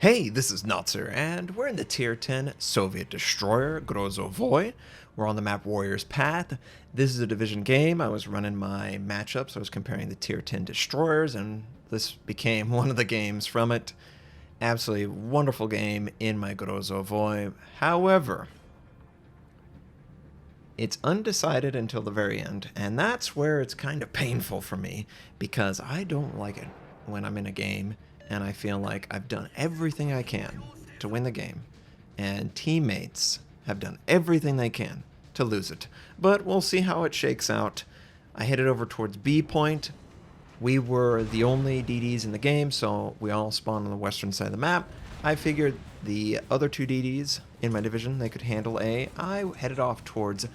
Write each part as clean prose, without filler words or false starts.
Hey, this is Notser, and we're in the Tier 10 Soviet destroyer, Grozovoi. We're on the map Warrior's Path. This is a division game. I was running my matchups. I was comparing the Tier 10 destroyers, and this became one of the games from it. Absolutely wonderful game in my Grozovoi. However, it's undecided until the very end, and that's where it's kind of painful for me, because I don't like it when I'm in a game and I feel like I've done everything I can to win the game, and teammates have done everything they can to lose it. But we'll see how it shakes out. I headed over towards B point. We were the only DDs in the game, so we all spawned on the western side of the map. I figured the other two DDs in my division, they could handle A. I headed off towards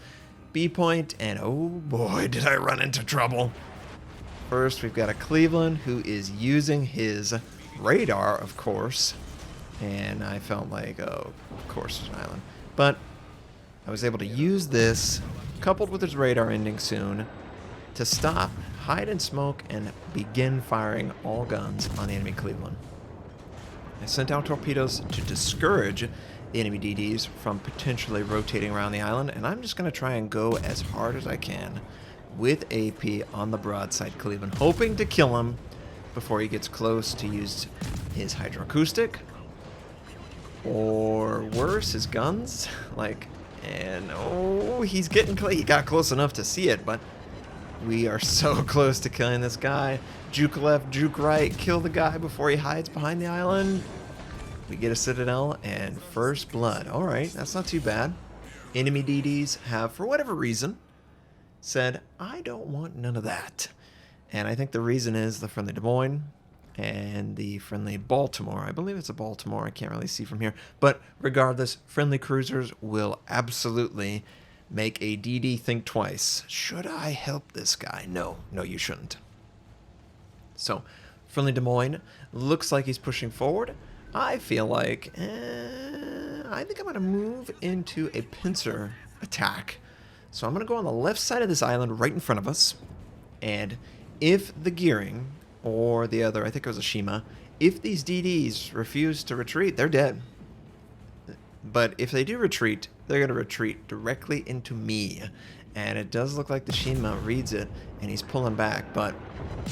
B point, and oh boy, did I run into trouble. First, we've got a Cleveland who is using his radar, of course, and I felt like, oh, of course there's an island. But I was able to use this, coupled with his radar ending soon, to stop, hide in smoke, and begin firing all guns on the enemy Cleveland. I sent out torpedoes to discourage the enemy DDs from potentially rotating around the island, and I'm just going to try and go as hard as I can with AP on the broadside Cleveland, hoping to kill him before he gets close to use his hydroacoustic, or worse, his guns. And oh, he got close enough to see it, but we are so close to killing this guy. Juke left, juke right, kill the guy before he hides behind the island. We get a citadel and first blood. All right, that's not too bad. Enemy DDs have, for whatever reason, said, I don't want none of that. And I think the reason is the friendly Des Moines and the friendly Baltimore. I believe it's a Baltimore. I can't really see from here. But regardless, friendly cruisers will absolutely make a DD think twice. Should I help this guy? No, you shouldn't. So, friendly Des Moines looks like he's pushing forward. I feel like, I think I'm going to move into a pincer attack. So I'm going to go on the left side of this island right in front of us, and if the gearing, or the other, I think it was a Shima, if these DDs refuse to retreat, they're dead. But if they do retreat, they're going to retreat directly into me. And it does look like the Shima reads it, and he's pulling back, but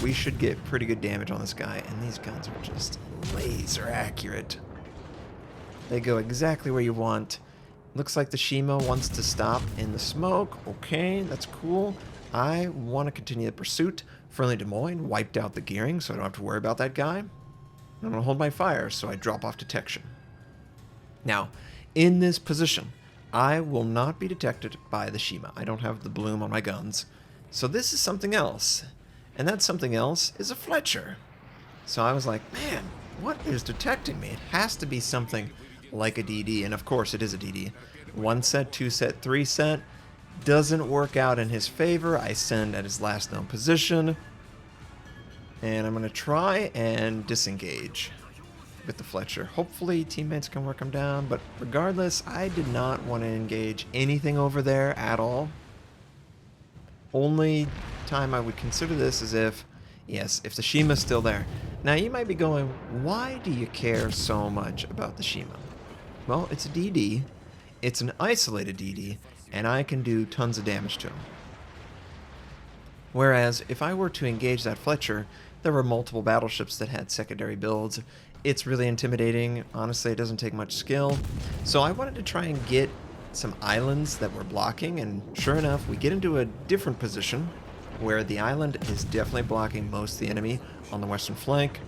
we should get pretty good damage on this guy, and these guns are just laser accurate. They go exactly where you want. Looks like the Shima wants to stop in the smoke. Okay, that's cool. I want to continue the pursuit. Friendly Des Moines wiped out the gearing, so I don't have to worry about that guy. I'm going to hold my fire, so I drop off detection. Now, in this position, I will not be detected by the Shima. I don't have the bloom on my guns. So this is something else. And that something else is a Fletcher. So I was like, man, what is detecting me? It has to be something like a DD, and of course it is a DD. 1 set, 2 set, 3 set. Doesn't work out in his favor. I send at his last known position. And I'm going to try and disengage with the Fletcher. Hopefully teammates can work him down, but regardless, I did not want to engage anything over there at all. Only time I would consider this is if the Shima's still there. Now you might be going, why do you care so much about the Shima? Well, it's a DD. It's an isolated DD, and I can do tons of damage to him. Whereas, if I were to engage that Fletcher, there were multiple battleships that had secondary builds. It's really intimidating. Honestly, it doesn't take much skill. So I wanted to try and get some islands that were blocking, and sure enough, we get into a different position where the island is definitely blocking most of the enemy on the western flank.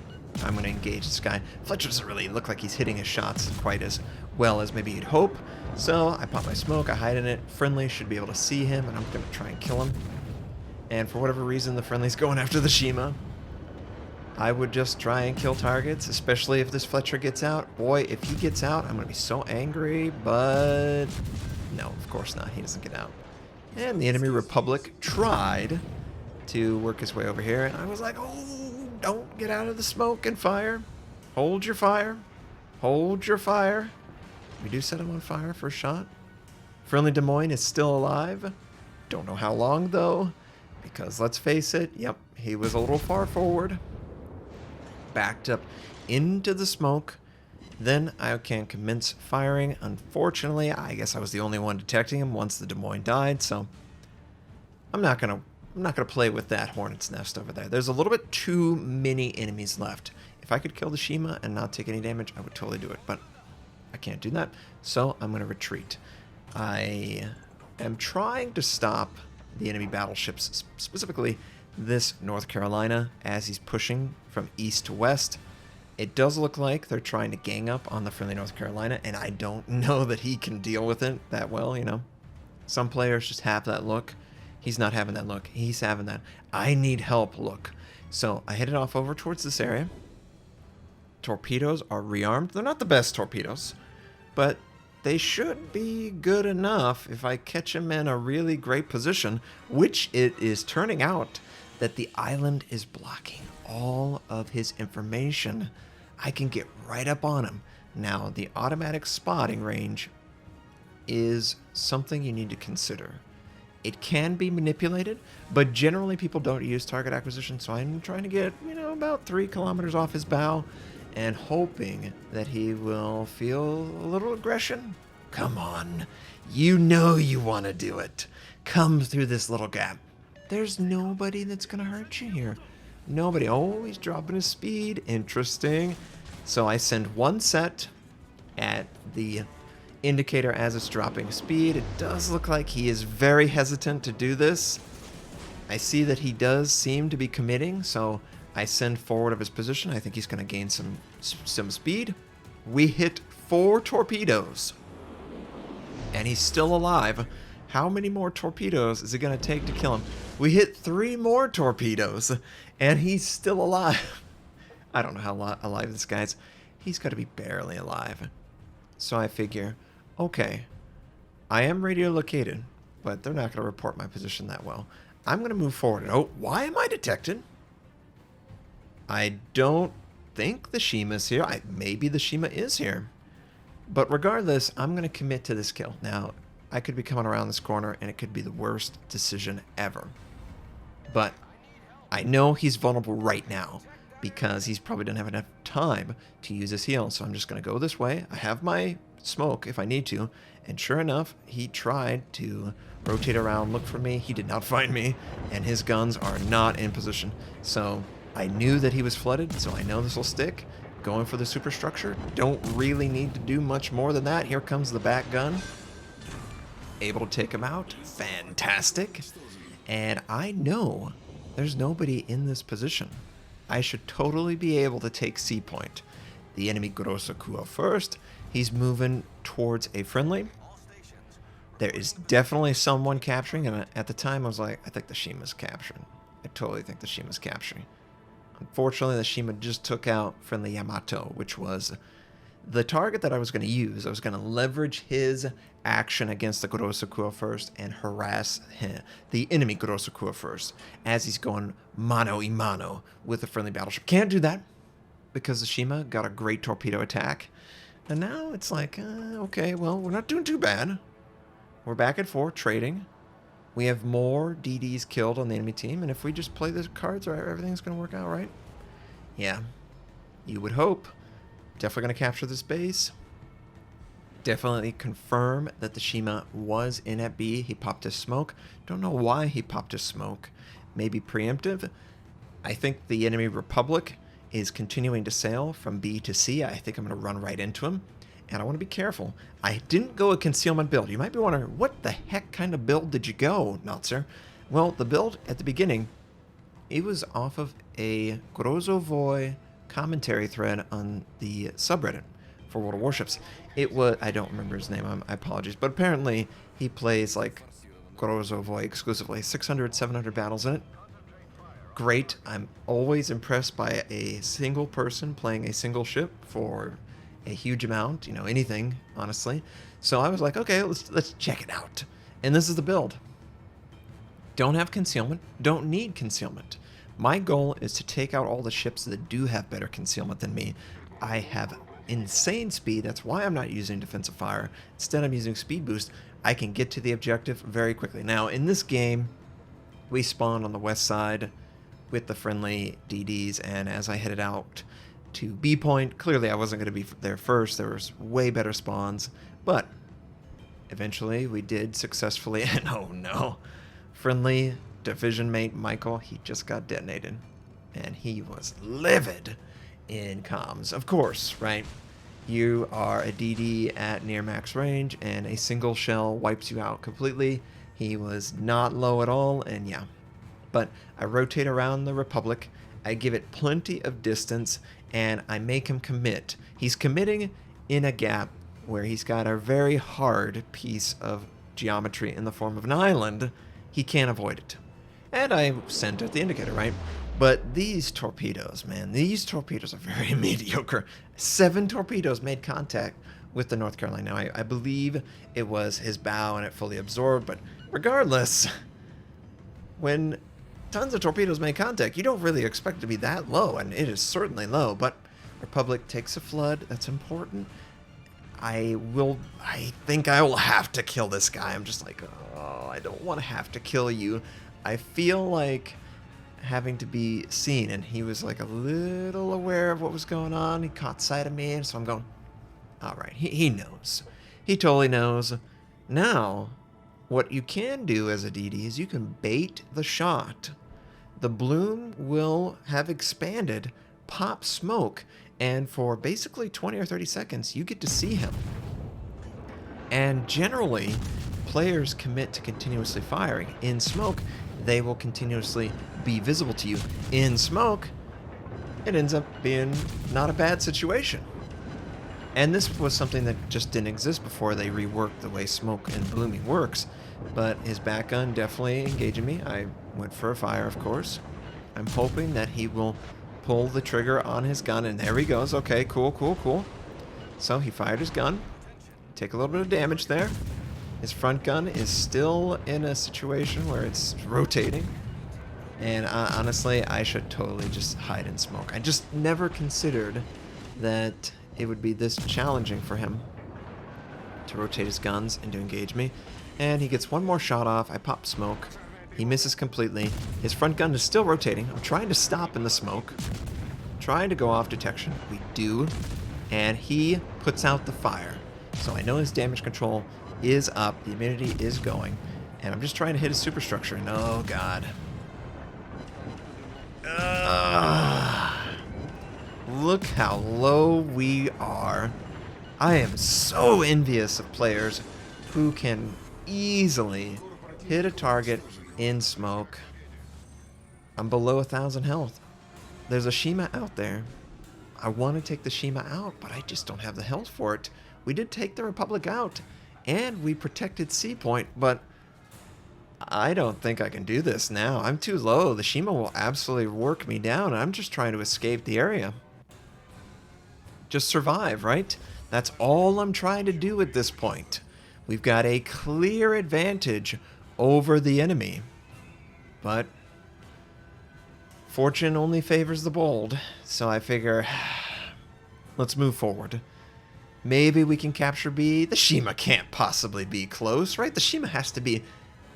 I'm going to engage this guy. Fletcher doesn't really look like he's hitting his shots quite as well as maybe you'd hope. So I pop my smoke, I hide in it. Friendly should be able to see him, and I'm going to try and kill him. And for whatever reason, the friendly's going after the Shima. I would just try and kill targets, especially if this Fletcher gets out. Boy, if he gets out, I'm going to be so angry, but no, of course not. He doesn't get out. And the enemy Republic tried to work his way over here, and I was like, oh, don't get out of the smoke and fire. Hold your fire. Hold your fire. We do set him on fire for a shot. Friendly Des Moines is still alive. Don't know how long, though, because let's face it, yep, he was a little far forward. Backed up into the smoke, Then I can commence firing. Unfortunately, I guess I was the only one detecting him once the Des Moines died, so I'm not gonna play with that hornet's nest over there. There's a little bit too many enemies left. If I could kill the Shima and not take any damage, I would totally do it, but I can't do that, so I'm gonna retreat. I am trying to stop the enemy battleships, specifically this North Carolina, as he's pushing from east to west. It does look like they're trying to gang up on the friendly North Carolina, and I don't know that he can deal with it that well, you know. Some players just have that look. He's not having that look. He's having that I need help look. So I headed off over towards this area. Torpedoes are rearmed. They're not the best torpedoes, but they should be good enough if I catch him in a really great position, which it is turning out that the island is blocking all of his information. I can get right up on him. Now, the automatic spotting range is something you need to consider. It can be manipulated, but generally people don't use target acquisition, so I'm trying to get, about 3 kilometers off his bow and hoping that he will feel a little aggression. Come on. You know you want to do it. Come through this little gap. There's nobody that's going to hurt you here. Nobody. Oh, he's dropping his speed. Interesting. So I send one set at the indicator as it's dropping speed. It does look like he is very hesitant to do this. I see that he does seem to be committing, so I send forward of his position. I think he's going to gain some speed. We hit 4 torpedoes, and he's still alive. How many more torpedoes is it going to take to kill him? We hit 3 more torpedoes, and he's still alive. I don't know how alive this guy's. He's got to be barely alive. So I figure, okay, I am radio located, but they're not going to report my position that well. I'm going to move forward. Oh, why am I detected? I don't think the Shima's here. Maybe the Shima is here. But regardless, I'm going to commit to this kill. Now, I could be coming around this corner, and it could be the worst decision ever. But I know he's vulnerable right now because he's probably doesn't have enough time to use his heal. So I'm just going to go this way. I have my smoke if I need to. And sure enough, he tried to rotate around, look for me. He did not find me, and his guns are not in position. So I knew that he was flooded, so I know this will stick. Going for the superstructure. Don't really need to do much more than that. Here comes the back gun. Able to take him out. Fantastic. And I know there's nobody in this position. I should totally be able to take C point. The enemy Grozovoi first. He's moving towards a friendly. There is definitely someone capturing, and at the time I was like, I think the Shima's capturing. I totally think the Shima's capturing. Unfortunately, the Shima just took out friendly Yamato, which was the target that I was going to use. I was going to leverage his action against the Grozovoi first and harass him, the enemy Grozovoi first, as he's going mano a mano with a friendly battleship. Can't do that because the Shima got a great torpedo attack. And now it's like, okay, well, we're not doing too bad. We're back at 4, trading. We have more DDs killed on the enemy team, and if we just play the cards, everything's going to work out, right? Yeah, you would hope. Definitely going to capture this base. Definitely confirm that the Shima was in at B. He popped his smoke. Don't know why he popped his smoke. Maybe preemptive. I think the enemy Republic is continuing to sail from B to C. I think I'm going to run right into him. And I want to be careful. I didn't go a concealment build. You might be wondering, what the heck kind of build did you go, Notser? Well, the build at the beginning, it was off of a Grozovoi commentary thread on the subreddit for World of Warships. It was, I don't remember his name, I apologize, but apparently he plays like Grozovoi exclusively. 600, 700 battles in it. Great. I'm always impressed by a single person playing a single ship for a huge amount, anything, honestly. So I was like, okay, let's check it out. And this is the build. Don't have concealment, don't need concealment. My goal is to take out all the ships that do have better concealment than me. I have insane speed, that's why I'm not using defensive fire. Instead, I'm using speed boost. I can get to the objective very quickly. Now, in this game, we spawned on the west side with the friendly DDs, and as I headed out to B point. Clearly I wasn't going to be there first. There was way better spawns, but eventually we did successfully, and oh no, friendly division mate Michael, he just got detonated, and he was livid in comms. Of course, right? You are a DD at near max range, and a single shell wipes you out completely. He was not low at all, and yeah. But I rotate around the Republic, I give it plenty of distance, and I make him commit. He's committing in a gap where he's got a very hard piece of geometry in the form of an island. He can't avoid it. And I sent out the indicator, right? But these torpedoes, man, these torpedoes are very mediocre. 7 torpedoes made contact with the North Carolina. Now, I believe it was his bow and it fully absorbed, but regardless, when tons of torpedoes make contact, you don't really expect it to be that low, and it is certainly low, but Republic takes a flood. That's important. I think I will have to kill this guy. I'm just like, oh, I don't want to have to kill you. I feel like having to be seen, and he was like a little aware of what was going on. He caught sight of me, and so I'm going, all right, he knows. He totally knows. Now, what you can do as a DD is you can bait the shot. The bloom will have expanded, pop smoke, and for basically 20 or 30 seconds, you get to see him. And generally, players commit to continuously firing. In smoke, they will continuously be visible to you. In smoke, it ends up being not a bad situation. And this was something that just didn't exist before they reworked the way smoke and blooming works. But his back gun definitely engaging me. I went for a fire, of course. I'm hoping that he will pull the trigger on his gun, and there he goes. Okay, cool, cool, cool. So he fired his gun. Take a little bit of damage there. His front gun is still in a situation where it's rotating. And honestly, I should totally just hide in smoke. I just never considered that it would be this challenging for him to rotate his guns and to engage me. And he gets one more shot off. I pop smoke. He misses completely. His front gun is still rotating. I'm trying to stop in the smoke. Trying to go off detection. We do. And he puts out the fire. So I know his damage control is up. The immunity is going. And I'm just trying to hit his superstructure. And oh, God. Look how low we are. I am so envious of players who can easily hit a target in smoke. I'm below 1,000 health. There's a Shima out there. I want to take the Shima out, but I just don't have the health for it. We did take the Republic out, and we protected C Point, but I don't think I can do this now. I'm too low. The Shima will absolutely work me down. I'm just trying to escape the area. Just survive, right? That's all I'm trying to do at this point. We've got a clear advantage over the enemy. But fortune only favors the bold. So I figure, let's move forward. Maybe we can capture B. The Shima can't possibly be close, right? The Shima has to be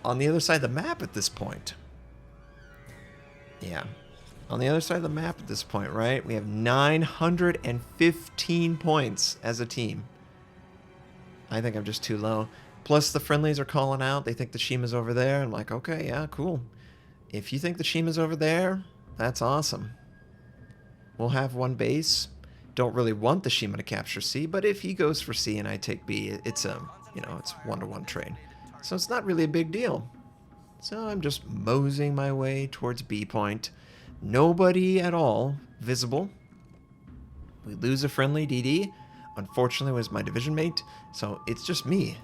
on the other side of the map at this point. Yeah. On the other side of the map at this point, right? We have 915 points as a team. I think I'm just too low. Plus, the friendlies are calling out. They think the Shima's over there. I'm like, okay, yeah, cool. If you think the Shima's over there, that's awesome. We'll have one base. Don't really want the Shima to capture C, but if he goes for C and I take B, it's a, it's 1-to-1 trade. So it's not really a big deal. So I'm just moseying my way towards B point. Nobody at all visible. We lose a friendly DD. Unfortunately, it was my division mate, so it's just me.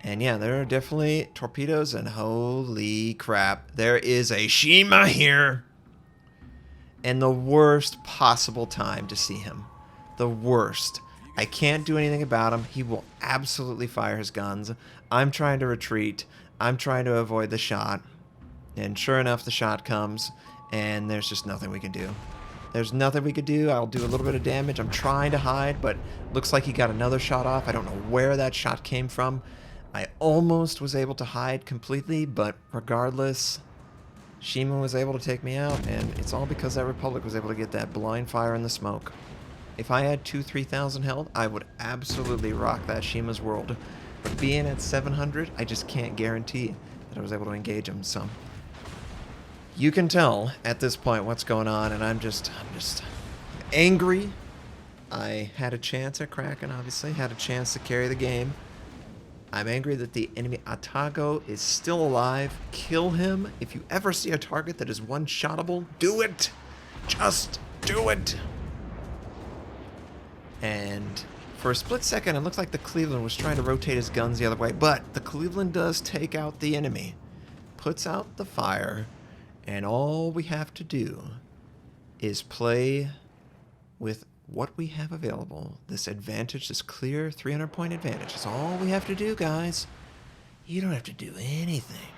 And yeah, there are definitely torpedoes, and holy crap, there is a Shima here. And the worst possible time to see him. The worst. I can't do anything about him. He will absolutely fire his guns. I'm trying to retreat. I'm trying to avoid the shot. And sure enough, the shot comes, and there's just nothing we can do. There's nothing we could do. I'll do a little bit of damage. I'm trying to hide, but looks like he got another shot off. I don't know where that shot came from. I almost was able to hide completely, but regardless, Shima was able to take me out, and it's all because that Republic was able to get that blind fire in the smoke. If I had 2,000-3,000 health, I would absolutely rock that Shima's world. But being at 700, I just can't guarantee that I was able to engage him. So you can tell at this point what's going on, and I'm just angry. I had a chance at Kraken, obviously, had a chance to carry the game. I'm angry that the enemy Atago is still alive. Kill him. If you ever see a target that is one-shottable, do it. Just do it. And for a split second, it looked like the Cleveland was trying to rotate his guns the other way, but the Cleveland does take out the enemy, puts out the fire, and all we have to do is play with what we have available. This advantage, this clear 300-point advantage. That's all we have to do, guys. You don't have to do anything.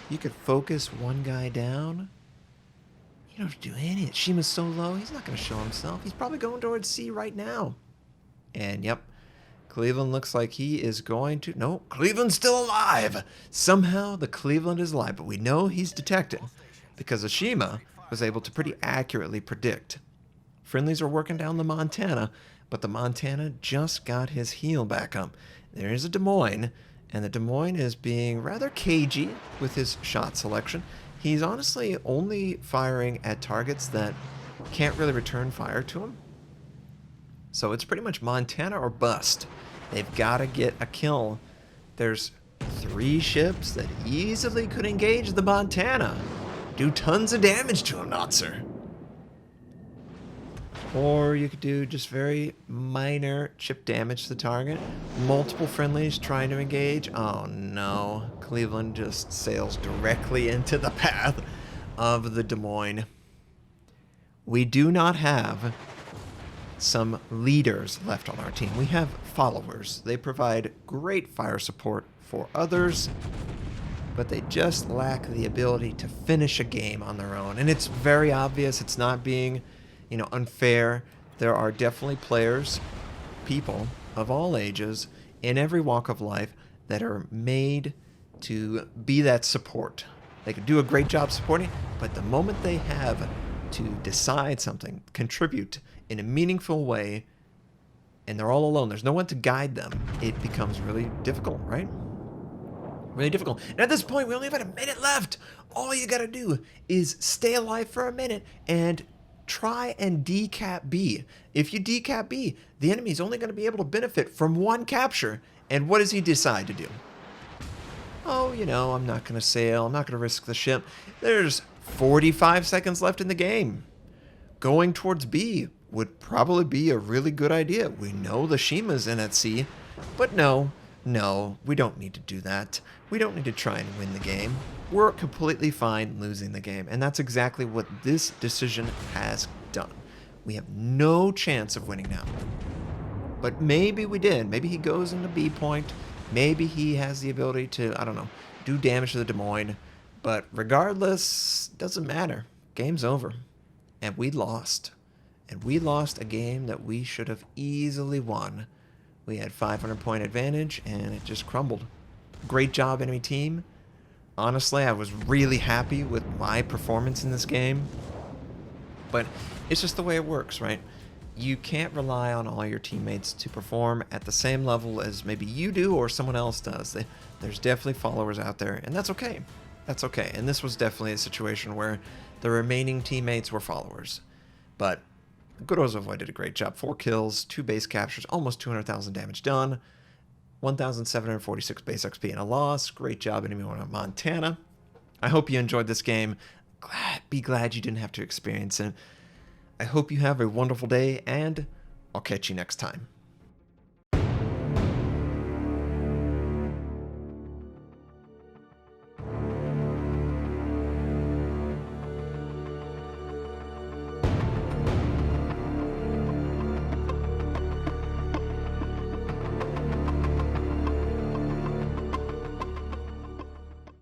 You could focus one guy down. You don't have to do anything. Shima's so low, he's not going to show himself. He's probably going towards C right now. And, yep, Cleveland looks like he is going to... No, Cleveland's still alive! Somehow the Cleveland is alive, but we know he's detected because the Shima was able to pretty accurately predict. Friendlies are working down the Montana, but the Montana just got his heal back up. There is a Des Moines, and the Des Moines is being rather cagey with his shot selection. He's honestly only firing at targets that can't really return fire to him. So it's pretty much Montana or bust. They've got to get a kill. There's 3 ships that easily could engage the Montana. Do tons of damage to him, Notser. Or you could do just very minor chip damage to the target. Multiple friendlies trying to engage. Oh no. Cleveland just sails directly into the path of the Des Moines. We do not have some leaders left on our team. We have followers. They provide great fire support for others, but they just lack the ability to finish a game on their own. And it's very obvious. It's not being, unfair. There are definitely players, people of all ages, in every walk of life that are made to be that support. They can do a great job supporting, but the moment they have to decide something, contribute in a meaningful way, and they're all alone, there's no one to guide them, it becomes really difficult, right? Really difficult. And at this point, we only have about a minute left. All you gotta do is stay alive for a minute and try and decap B. If you decap B, the enemy's only going to be able to benefit from one capture. And what does he decide to do? Oh, I'm not going to sail. I'm not going to risk the ship. There's 45 seconds left in the game. Going towards B would probably be a really good idea. We know the Shima's in at sea, but no, we don't need to do that. We don't need to try and win the game. We're completely fine losing the game, and that's exactly what this decision has done. We have no chance of winning now. But maybe we did. Maybe he goes into B point. Maybe he has the ability to, do damage to the Des Moines. But regardless, doesn't matter. Game's over. And we lost. And we lost a game that we should have easily won. We had 500-point advantage, and it just crumbled. Great job, enemy team. Honestly, I was really happy with my performance in this game. But it's just the way it works, right? You can't rely on all your teammates to perform at the same level as maybe you do or someone else does. There's definitely followers out there, and that's okay. That's okay. And this was definitely a situation where the remaining teammates were followers. But Grozovoi did a great job. 4 kills, 2 base captures, almost 200,000 damage done. 1,746 base XP and a loss. Great job, enemy on Montana. I hope you enjoyed this game. Be glad you didn't have to experience it. I hope you have a wonderful day, and I'll catch you next time.